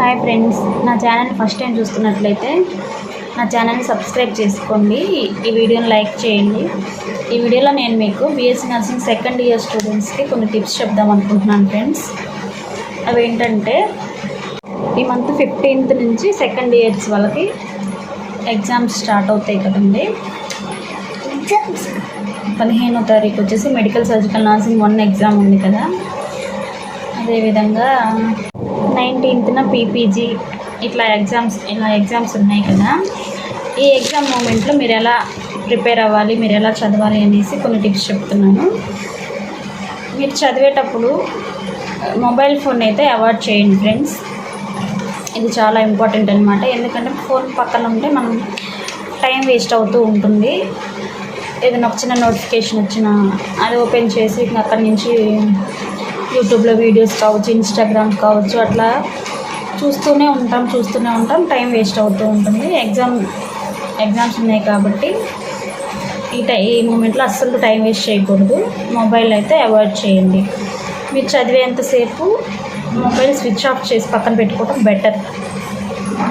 Hi friends, నా ఛానల్ని first time చూస్తున్నట్లయితే నా ఛానల్ని సబ్స్క్రైబ్ చేసుకోండి. ఈ వీడియోని లైక్ చేయండి. ఈ వీడియోలో నేను మీకు బీఎస్సీ నర్సింగ్ సెకండ్ ఇయర్ స్టూడెంట్స్కి కొన్ని టిప్స్ చెప్దాం అనుకుంటున్నాను ఫ్రెండ్స్. అవి ఏంటంటే, ఈ మంత్ 15th నుంచి సెకండ్ ఇయర్స్ వాళ్ళకి ఎగ్జామ్స్ స్టార్ట్ అవుతాయి కదండి. 15వ తారీఖు వచ్చేసి మెడికల్ సర్జికల్ నర్సింగ్ 1 ఎగ్జామ్ ఉంది కదా. అదేవిధంగా 19th పీపీజీ ఇట్లా ఎగ్జామ్స్ ఉన్నాయి కదా. ఈ ఎగ్జామ్ మూమెంట్లో మీరు ఎలా ప్రిపేర్ అవ్వాలి, మీరు ఎలా చదవాలి అనేసి కొన్ని టిప్స్ చెప్తున్నాను. మీరు చదివేటప్పుడు మొబైల్ ఫోన్ అయితే అవాయిడ్ చేయండి ఫ్రెండ్స్. ఇది చాలా ఇంపార్టెంట్ అనమాట. ఎందుకంటే ఫోన్ పక్కన ఉంటే మనం టైం వేస్ట్ అవుతూ ఉంటుంది. ఏదైనా ఒక చిన్న నోటిఫికేషన్ వచ్చినా అది ఓపెన్ చేసి అక్కడి నుంచి యూట్యూబ్లో వీడియోస్ కావచ్చు, ఇన్స్టాగ్రామ్ కావచ్చు, అట్లా చూస్తూనే ఉంటాం. టైం వేస్ట్ అవుతూ ఉంటుంది. ఎగ్జామ్స్ ఉన్నాయి కాబట్టి ఈ మూమెంట్లో అస్సలు టైం వేస్ట్ చేయకూడదు. మొబైల్ అయితే అవాయిడ్ చేయండి. మీరు చదివేంతసేపు మొబైల్ స్విచ్ ఆఫ్ చేసి పక్కన పెట్టుకోవడం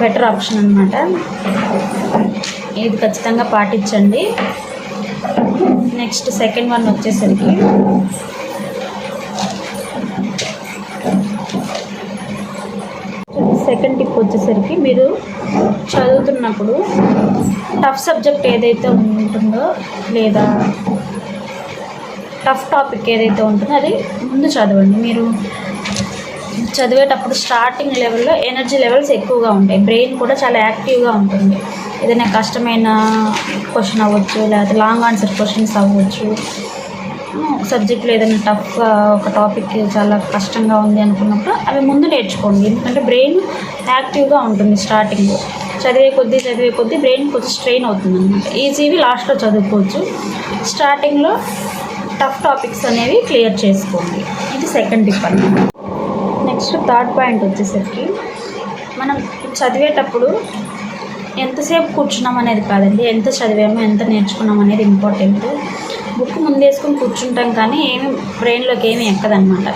బెటర్ ఆప్షన్ అనమాట. ఇది ఖచ్చితంగా పాటించండి. నెక్స్ట్ సెకండ్ వన్ వచ్చేసరికి, సెకండ్ టిప్ వచ్చేసరికి, మీరు చదువుతున్నప్పుడు టఫ్ సబ్జెక్ట్ ఏదైతే ఉంటుందో లేదా టఫ్ టాపిక్ ఏదైతే ఉంటుందో అది ముందు చదవండి. మీరు చదివేటప్పుడు స్టార్టింగ్ లెవెల్లో ఎనర్జీ లెవెల్స్ ఎక్కువగా ఉంటాయి. బ్రెయిన్ కూడా చాలా యాక్టివ్గా ఉంటుంది. ఏదైనా కష్టమైన క్వశ్చన్ అవ్వచ్చు, లేకపోతే లాంగ్ ఆన్సర్ క్వశ్చన్స్ అవ్వచ్చు. సబ్జెక్ట్లో ఏదైనా టఫ్గా ఒక టాపిక్ చాలా కష్టంగా ఉంది అనుకున్నప్పుడు అవి ముందు నేర్చుకోండి. ఎందుకంటే బ్రెయిన్ యాక్టివ్గా ఉంటుంది. స్టార్టింగ్లో చదివే కొద్దీ బ్రెయిన్ కొంచెం స్ట్రెయిన్ అవుతుంది అనమాట. ఈజీవి లాస్ట్లో చదువుకోవచ్చు. స్టార్టింగ్లో టఫ్ టాపిక్స్ అనేవి క్లియర్ చేసుకోండి. ఇది సెకండ్ టిప్ అన్నమాట. నెక్స్ట్ థర్డ్ పాయింట్ వచ్చేసరికి, మనం చదివేటప్పుడు ఎంతసేపు కూర్చున్నాం అనేది కాదండి, ఎంత చదివామో ఎంత నేర్చుకున్నాం అనేది ఇంపార్టెంట్. బుక్ ముందేసుకొని కూర్చుంటాం కానీ ఏమి బ్రెయిన్లోకి ఏమీ ఎక్కదనమాట.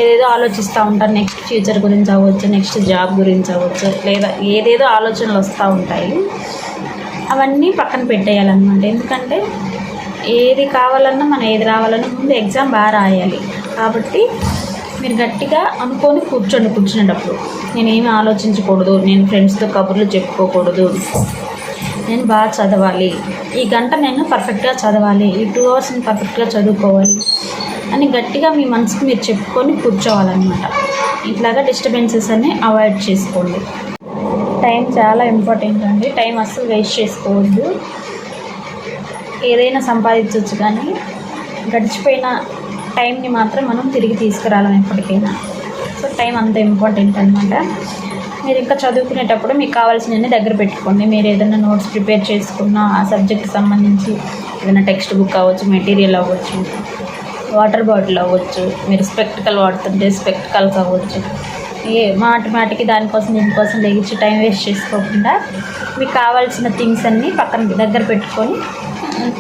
ఏదేదో ఆలోచిస్తూ ఉంటారు. నెక్స్ట్ ఫ్యూచర్ గురించి అవ్వచ్చు, నెక్స్ట్ జాబ్ గురించి అవ్వచ్చు, లేదా ఏదేదో ఆలోచనలు వస్తూ ఉంటాయి. అవన్నీ పక్కన పెట్టేయాలన్నమాట. ఎందుకంటే ఏది కావాలన్నా ఏది రావాలన్నా ముందు ఎగ్జామ్ బాగా రాయాలి. కాబట్టి మీరు గట్టిగా అనుకొని కూర్చునేటప్పుడు నేనేమి ఆలోచించకూడదు, నేను ఫ్రెండ్స్తో కబుర్లు చెప్పుకోకూడదు, నేను బాగా చదవాలి, ఈ గంట నేను పర్ఫెక్ట్గా చదవాలి, ఈ 2 hours నేను పర్ఫెక్ట్గా చదువుకోవాలి అని గట్టిగా మీ మనసుకు మీరు చెప్పుకొని కూర్చోవాలన్నమాట. ఇట్లాగా డిస్టర్బెన్సెస్ అన్ని అవాయిడ్ చేసుకోండి. టైం చాలా ఇంపార్టెంట్ అండి. టైం అస్సలు వేస్ట్ చేసుకోవద్దు. ఏదైనా సంపాదించవచ్చు కానీ గడిచిపోయిన టైంని మాత్రం మనం తిరిగి తీసుకురాలేం ఎప్పటికైనా. సో టైం అంత ఇంపార్టెంట్ అనమాట. మీరు ఇంకా చదువుకునేటప్పుడు మీకు కావాల్సినవన్నీ దగ్గర పెట్టుకోండి. మీరు ఏదైనా నోట్స్ ప్రిపేర్ చేసుకున్న ఆ సబ్జెక్ట్కి సంబంధించి ఏదైనా టెక్స్ట్ బుక్ అవ్వచ్చు, మెటీరియల్ అవ్వచ్చు, వాటర్ బాటిల్ అవ్వచ్చు, మీరు స్పెక్టికల్ వాడుతుంటే స్పెక్టికల్స్ అవ్వచ్చు. మాటికి దీనికోసం లెగించి టైం వేస్ట్ చేసుకోకుండా మీకు కావాల్సిన థింగ్స్ అన్నీ పక్కన దగ్గర పెట్టుకొని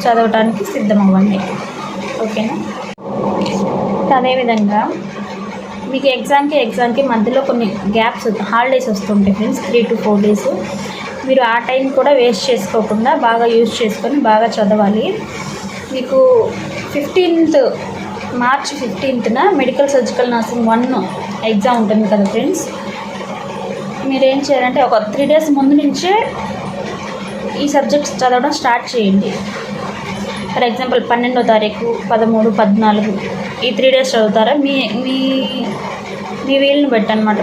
చదవడానికి సిద్ధం అవ్వండి. ఓకేనా? అదేవిధంగా మీకు ఎగ్జామ్కి మధ్యలో కొన్ని గ్యాప్స్, హాలిడేస్ వస్తుంటాయి ఫ్రెండ్స్, 3 to 4 days. మీరు ఆ టైం కూడా వేస్ట్ చేసుకోకుండా బాగా యూజ్ చేసుకొని బాగా చదవాలి. మీకు March 15th medical surgical nursing 1 exam ఉంటుంది కదా ఫ్రెండ్స్. మీరేం చేయాలంటే ఒక 3 days ముందు నుంచే ఈ సబ్జెక్ట్స్ చదవడం స్టార్ట్ చేయండి. ఫర్ ఎగ్జాంపుల్ 12వ తారీఖు, 13, 14 ఈ 3 days చదువుతారా, మీ వీలుని బట్టి అనమాట.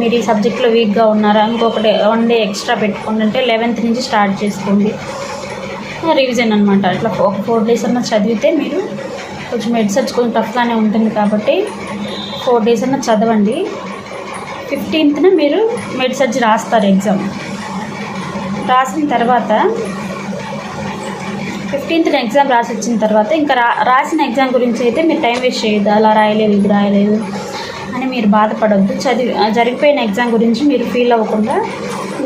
మీరు ఈ సబ్జెక్ట్లో వీక్గా ఉన్నారా, ఇంకొకటి 1 day ఎక్స్ట్రా పెట్టుకుంటుంటే 11th నుంచి స్టార్ట్ చేసుకోండి. రివిజన్ అనమాట. అట్లా ఒక 4 days అన్నా చదివితే మీరు కొంచెం మెడిసర్చ్ కొంచెం టఫ్గానే ఉంటుంది కాబట్టి 4 days అన్నా చదవండి. 15th మీరు మెడిసర్చ్ రాస్తారు. ఎగ్జామ్ రాసిన తర్వాత 15th ఎగ్జామ్ రాసి వచ్చిన తర్వాత ఇంకా రాసిన ఎగ్జామ్ గురించి అయితే మీరు టైం వేస్ట్ చేయొద్దు. అలా రాయలేదు, ఇది రాయలేదు అని మీరు బాధపడవద్దు. జరిగిపోయిన ఎగ్జామ్ గురించి మీరు ఫీల్ అవ్వకుండా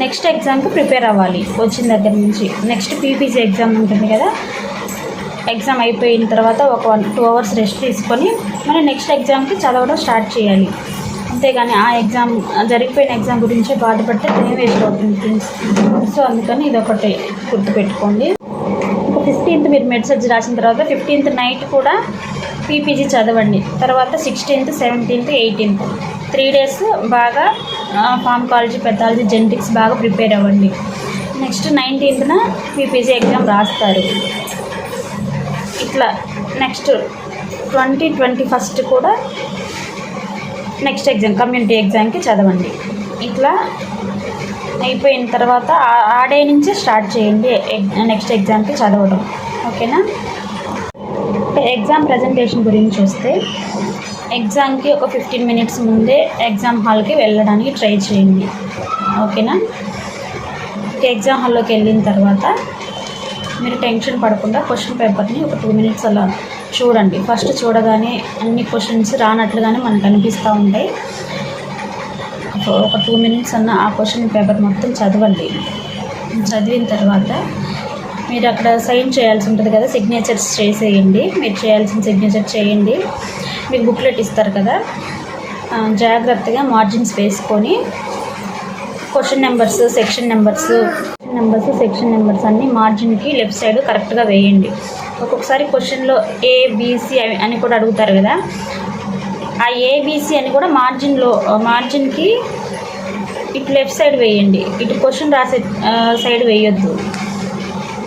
నెక్స్ట్ ఎగ్జామ్కి ప్రిపేర్ అవ్వాలి. వచ్చిన దగ్గర నుంచి నెక్స్ట్ పీపీసీ ఎగ్జామ్ ఉంటుంది కదా. ఎగ్జామ్ అయిపోయిన తర్వాత ఒక 1-2 hours రెస్ట్ తీసుకొని మళ్ళీ నెక్స్ట్ ఎగ్జామ్కి చదవడం స్టార్ట్ చేయాలి. అంతేగాని ఆ ఎగ్జామ్ జరిగిపోయిన ఎగ్జామ్ గురించే బాధపడితే టైం వేస్ట్ అవుతుంది ఫ్రెండ్స్. సో అందుకని ఇదొకటి గుర్తుపెట్టుకోండి. ఇంకా 15th మీరు మెడ్ సర్జ్ రాసిన తర్వాత 15th నైట్ కూడా పీపీజీ చదవండి. తర్వాత 16th, 17th, 18th 3 days బాగా ఫార్మకాలజీ, పెథాలజీ, జెనెటిక్స్ బాగా ప్రిపేర్ అవ్వండి. నెక్స్ట్ 19th పీపీజీ ఎగ్జామ్ రాస్తారు. ఇట్లా నెక్స్ట్ 21st కూడా నెక్స్ట్ ఎగ్జామ్ కమ్యూనిటీ ఎగ్జామ్కి చదవండి. ఇట్లా అయిపోయిన తర్వాత ఆ డే నుంచే స్టార్ట్ చేయండి నెక్స్ట్ ఎగ్జామ్కి చదవడం. ఓకేనా? ఎగ్జామ్ ప్రజెంటేషన్ గురించి వస్తే ఎగ్జామ్కి ఒక 15 minutes ముందే ఎగ్జామ్ హాల్కి వెళ్ళడానికి ట్రై చేయండి. ఓకేనా? ఎగ్జామ్ హాల్లోకి వెళ్ళిన తర్వాత మీరు టెన్షన్ పడకుండా క్వశ్చన్ పేపర్ని ఒక 2 minutes అలా చూడండి. ఫస్ట్ చూడగానే అన్ని క్వశ్చన్స్ రానట్లుగానే మనకు అనిపిస్తూ ఉంటాయి. ఒక 2 minutes అన్న ఆ క్వశ్చన్ పేపర్ మొత్తం చదవండి. చదివిన తర్వాత మీరు అక్కడ సైన్ చేయాల్సి ఉంటుంది కదా, సిగ్నేచర్స్ చేసేయండి. మీరు చేయాల్సిన సిగ్నేచర్ చేయండి. మీకు బుక్లెట్ ఇస్తారు కదా, జాగ్రత్తగా మార్జిన్స్ వేసుకొని క్వశ్చన్ నెంబర్స్, సెక్షన్ నెంబర్స్ అన్నీ మార్జిన్కి లెఫ్ట్ సైడ్ కరెక్ట్గా వేయండి. ఒక్కొక్కసారి క్వశ్చన్లో ఏబిసి అని కూడా అడుగుతారు కదా, ఆ ఏబిసి అని కూడా మార్జిన్కి ఇటు లెఫ్ట్ సైడ్ వేయండి. ఇటు క్వశ్చన్ రాసే సైడ్ వేయొద్దు.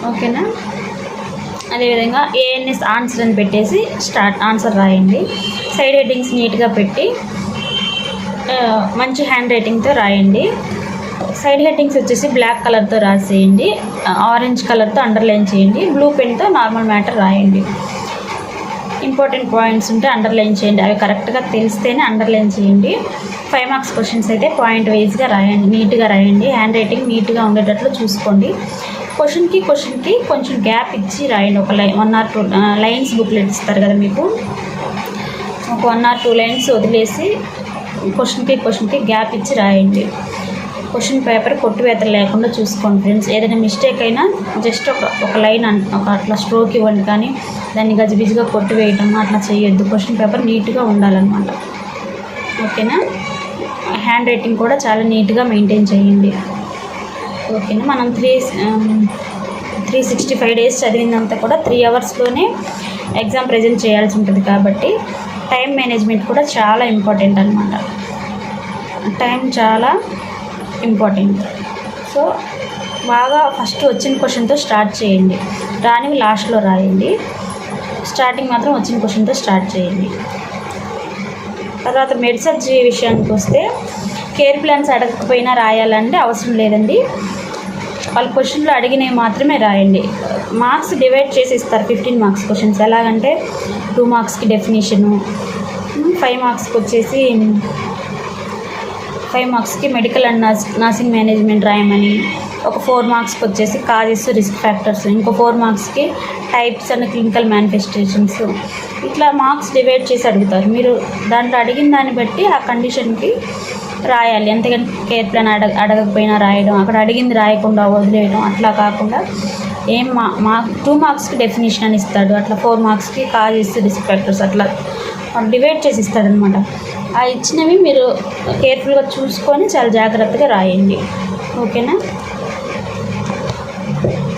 ఓకేనా? అదేవిధంగా ఏఎన్ఎస్ ఆన్సర్ అని పెట్టేసి ఆన్సర్ రాయండి. సైడ్ హెడ్డింగ్స్ నీట్గా పెట్టి మంచి హ్యాండ్ రైటింగ్తో రాయండి. సైడ్ హెడ్డింగ్స్ వచ్చేసి బ్లాక్ కలర్తో రాసేయండి, ఆరెంజ్ కలర్తో అండర్లైన్ చేయండి, బ్లూ పెన్తో నార్మల్ మ్యాటర్ రాయండి. ఇంపార్టెంట్ పాయింట్స్ ఉంటే అండర్లైన్ చేయండి. అవి కరెక్ట్గా తెలిస్తేనే అండర్లైన్ చేయండి. 5 marks క్వశ్చన్స్ అయితే పాయింట్ వైజ్గా రాయండి, నీట్గా రాయండి. హ్యాండ్ రైటింగ్ నీట్గా ఉండేటట్లు చూసుకోండి. క్వశ్చన్కి కొంచెం గ్యాప్ ఇచ్చి రాయండి. ఒక 1 or 2 lines బుక్లెట్ ఇస్తారు కదా మీకు, ఒక 1 or 2 lines వదిలేసి క్వశ్చన్కి గ్యాప్ ఇచ్చి రాయండి. క్వశ్చన్ పేపర్ కొట్టువేతలు లేకుండా చూసుకోండి ఫ్రెండ్స్. ఏదైనా మిస్టేక్ అయినా జస్ట్ ఒక లైన్ ఒక అట్లా స్ట్రోక్ ఇవ్వండి, కానీ దాన్ని గజిబిజిగా కొట్టువేయటం అట్లా చేయొద్దు. క్వశ్చన్ పేపర్ నీట్గా ఉండాలన్నమాట. ఓకేనా? హ్యాండ్ రైటింగ్ కూడా చాలా నీట్గా మెయింటైన్ చేయండి. ఓకేనా? మనం 365 days చదివిందంతా కూడా 3 hours ఎగ్జామ్ ప్రజెంట్ చేయాల్సి ఉంటుంది కాబట్టి టైం మేనేజ్మెంట్ కూడా చాలా ఇంపార్టెంట్ అన్నమాట. టైం చాలా ఇంపార్టెంట్. సో బాగా ఫస్ట్ వచ్చిన క్వశ్చన్తో స్టార్ట్ చేయండి, రానివి లాస్ట్లో రాయండి. స్టార్టింగ్ మాత్రం వచ్చిన క్వశ్చన్తో స్టార్ట్ చేయండి. తర్వాత మెడ్ సర్జ్ విషయానికి వస్తే కేర్ ప్లాన్స్ అడగకపోయినా రాయాలంటే అవసరం లేదండి. వాళ్ళ క్వశ్చన్లో అడిగినవి మాత్రమే రాయండి. మార్క్స్ డివైడ్ చేసి ఇస్తారు 15 marks క్వశ్చన్స్. ఎలాగంటే 2 marksకి డెఫినేషను, 5 marksకి వచ్చేసి 5 marksకి మెడికల్ అండ్ నర్సింగ్ మేనేజ్మెంట్ రాయమని, ఒక 4 marksకి వచ్చేసి కాజెస్, రిస్క్ ఫ్యాక్టర్స్, ఇంకో 4 marksకి టైప్స్ అండ్ క్లినికల్ మేనిఫెస్టేషన్స్. ఇట్లా మార్క్స్ డివైడ్ చేసి అడుగుతారు. మీరు దాంట్లో అడిగిన దాన్ని బట్టి ఆ కండిషన్కి రాయాలి. అంతేగాని కేర్ ప్లాన్ అడగకపోయినా రాయడం, అక్కడ అడిగింది రాయకుండా వదిలేయడం అట్లా కాకుండా 2 marksకి డెఫినేషన్ అని ఇస్తాడు, అట్లా 4 marksకి కాజెస్, రిస్క్ ఫ్యాక్టర్స్ అట్లా డివైడ్ చేసి ఇస్తాడనమాట. ఆ ఇచ్చినవి మీరు కేర్ఫుల్గా చూసుకొని చాలా జాగ్రత్తగా రాయండి. ఓకేనా?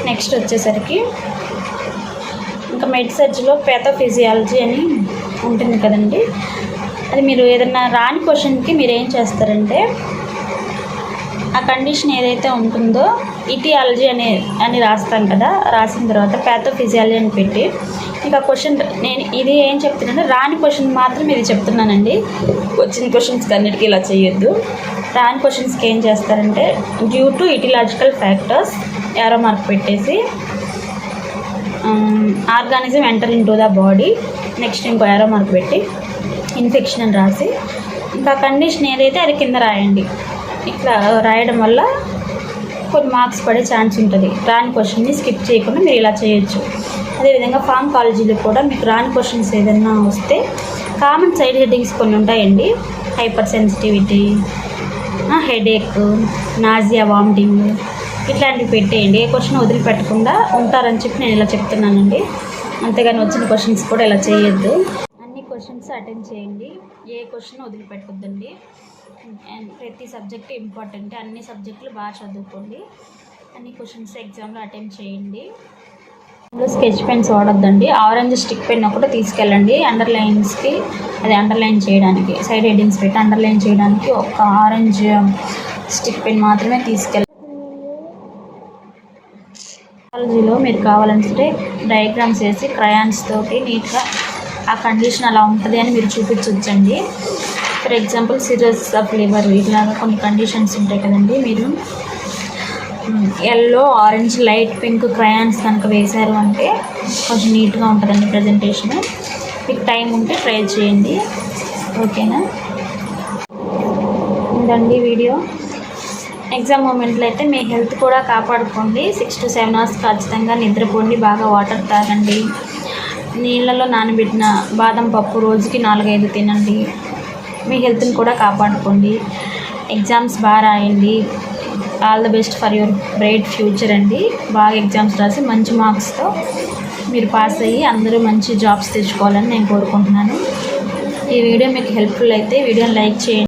నెక్స్ట్ వచ్చేసరికి ఇంకా మెడ్ సర్జ్లో ప్యాథోఫిజియాలజీ అని ఉంటుంది కదండి. అది మీరు ఏదైనా రాని క్వశ్చన్కి మీరు ఏం చేస్తారంటే ఆ కండిషన్ ఏదైతే ఉంటుందో ఇటియాలజీ అని రాస్తాం కదా, రాసిన తర్వాత ప్యాథోఫిజియాలజీ అని పెట్టి ఇంకా క్వశ్చన్ నేను ఇది ఏం చెప్తున్నానంటే రాని క్వశ్చన్ మాత్రం ఇది చెప్తున్నానండి. వచ్చిన క్వశ్చన్స్కి అన్నిటికీ ఇలా చేయొద్దు. రాని క్వశ్చన్స్కి ఏం చేస్తారంటే due to etiological factors arrow mark పెట్టేసి organism enter in to the body, next ఇంకో యారో మార్క్ పెట్టి ఇన్ఫెక్షన్ అని రాసి ఇంకా కండిషన్ ఏదైతే అది కింద రాయండి. ఇట్లా రాయడం వల్ల కొన్ని మార్క్స్ పడే ఛాన్స్ ఉంటుంది. రాని క్వశ్చన్ని స్కిప్ చేయకుండా మీరు ఇలా చేయొచ్చు. అదేవిధంగా ఫార్మకాలజీలో కూడా మీకు రాని క్వశ్చన్స్ ఏదైనా వస్తే కామన్ సైడ్ హెడ్డింగ్స్ కొన్ని ఉంటాయండి. Hypersensitivity, headache, nausea, vomiting ఇట్లాంటివి పెట్టేయండి. ఏ క్వశ్చన్ వదిలిపెట్టకుండా ఉంటారని చెప్పి నేను ఇలా చెప్తున్నానండి. అంతేగాని వచ్చిన క్వశ్చన్స్ కూడా ఇలా చేయొద్దు. అన్ని క్వశ్చన్స్ అటెండ్ చేయండి, ఏ క్వశ్చన్ వదిలిపెట్టొద్దండి. అండ్ ప్రతి సబ్జెక్ట్ ఇంపార్టెంట్, అన్ని సబ్జెక్టులు బాగా చదువుకోండి, అన్ని క్వశ్చన్స్ ఎగ్జామ్లో అటెంప్ట్ చేయండి. స్కెచ్ పెన్స్ వాడొద్దండి, ఆరెంజ్ స్టిక్ పెన్ ఒకటి తీసుకెళ్ళండి. అండర్లైన్స్కి అది అండర్లైన్ చేయడానికి, సైడ్ హెడ్డింగ్స్ పెట్టి అండర్లైన్ చేయడానికి ఒక ఆరెంజ్ స్టిక్ పెన్ మాత్రమే తీసుకెళ్ళండి. బయాలజీలో మీరు కావాలంటే డయాగ్రామ్స్ వేసి క్రయాన్స్ తోటి నీట్గా ఆ కండిషన్ అలా ఉంటుంది అని మీరు చూపించవచ్చండి. For example cirrhosis of liver ఇట్లాగా కొన్ని కండిషన్స్ ఉంటాయి కదండి, మీరు yellow, orange, light pink crayons కనుక వేశారు అంటే కొంచెం నీట్గా ఉంటుందండి ప్రజెంటేషన్. మీకు టైం ఉంటే ట్రై చేయండి, ఓకేనా. ఇదండి వీడియో. ఎగ్జామ్ మూమెంట్లో అయితే మీ హెల్త్ కూడా కాపాడుకోండి. 6 to 7 hours ఖచ్చితంగా నిద్రపోండి, బాగా వాటర్ తాగండి, నీళ్ళలో నానబెట్టిన బాదం పప్పు రోజుకి 4-5 తినండి. మీ హెల్త్ని కూడా కాపాడుకోండి. ఎగ్జామ్స్ బాగా రాయండి. All the best for your bright future అండి. బాగా ఎగ్జామ్స్ రాసి మంచి మార్క్స్తో మీరు పాస్ అయ్యి అందరూ మంచి జాబ్స్ తెచ్చుకోవాలని నేను కోరుకుంటున్నాను. ఈ వీడియో మీకు హెల్ప్ఫుల్ అయితే వీడియోని లైక్ చేయండి.